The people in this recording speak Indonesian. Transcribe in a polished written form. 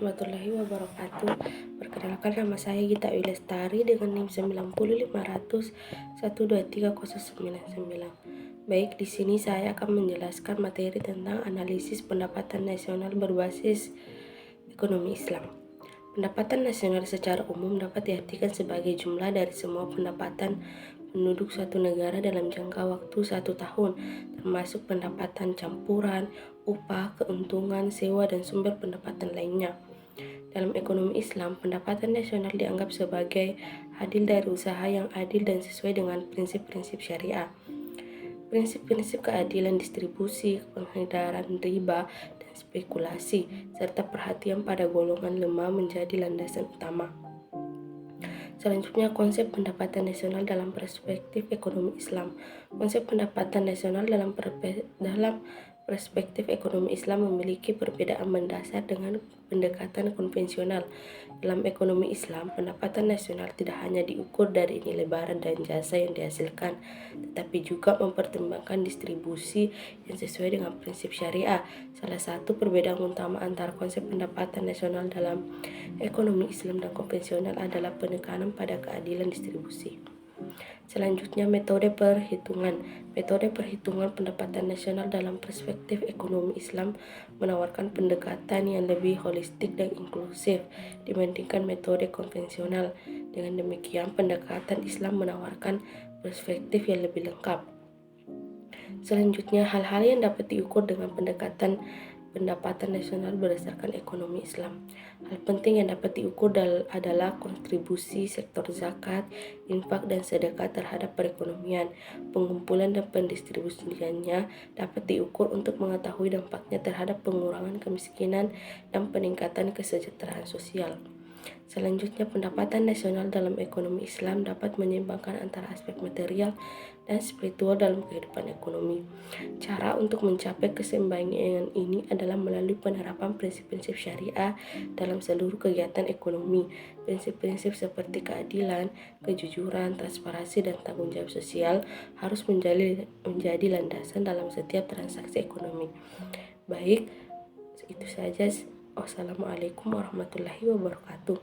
warahmatullahi wabarakatuh. Perkenalkan, nama saya Gita Wilestari dengan NIM 90500123099. Baik, di sini saya akan menjelaskan materi tentang analisis pendapatan nasional berbasis ekonomi Islam. Pendapatan nasional secara umum dapat diartikan sebagai jumlah dari semua pendapatan penduduk suatu negara dalam jangka waktu 1 tahun, termasuk pendapatan campuran, upah, keuntungan, sewa, dan sumber pendapatan lainnya. Dalam ekonomi Islam, pendapatan nasional dianggap sebagai hasil dari usaha yang adil dan sesuai dengan prinsip-prinsip syariah. Prinsip-prinsip keadilan distribusi, penghindaran riba, dan spekulasi, serta perhatian pada golongan lemah menjadi landasan utama. Selanjutnya, konsep pendapatan nasional dalam perspektif ekonomi Islam. Konsep pendapatan nasional dalam perspektif ekonomi Islam memiliki perbedaan mendasar dengan pendekatan konvensional. Dalam ekonomi Islam, pendapatan nasional tidak hanya diukur dari nilai barang dan jasa yang dihasilkan, tetapi juga mempertimbangkan distribusi yang sesuai dengan prinsip syariah. Salah satu perbedaan utama antara konsep pendapatan nasional dalam ekonomi Islam dan konvensional adalah penekanan pada keadilan distribusi. Selanjutnya, metode perhitungan. Metode perhitungan pendapatan nasional dalam perspektif ekonomi Islam menawarkan pendekatan yang lebih holistik dan inklusif dibandingkan metode konvensional. Dengan demikian, pendekatan Islam menawarkan perspektif yang lebih lengkap. Selanjutnya, hal-hal yang dapat diukur dengan pendekatan pendapatan nasional berdasarkan ekonomi Islam. Hal penting yang dapat diukur adalah kontribusi sektor zakat, infak, dan sedekah terhadap perekonomian. Pengumpulan dan pendistribusiannya dapat diukur untuk mengetahui dampaknya terhadap pengurangan kemiskinan dan peningkatan kesejahteraan sosial. Selanjutnya, pendapatan nasional dalam ekonomi Islam dapat menyeimbangkan antara aspek material dan spiritual dalam kehidupan ekonomi. Cara untuk mencapai keseimbangan ini adalah melalui penerapan prinsip-prinsip syariah dalam seluruh kegiatan ekonomi. Prinsip-prinsip seperti keadilan, kejujuran, transparansi, dan tanggung jawab sosial harus menjadi landasan dalam setiap transaksi ekonomi. Baik, itu saja. Wassalamualaikum warahmatullahi wabarakatuh.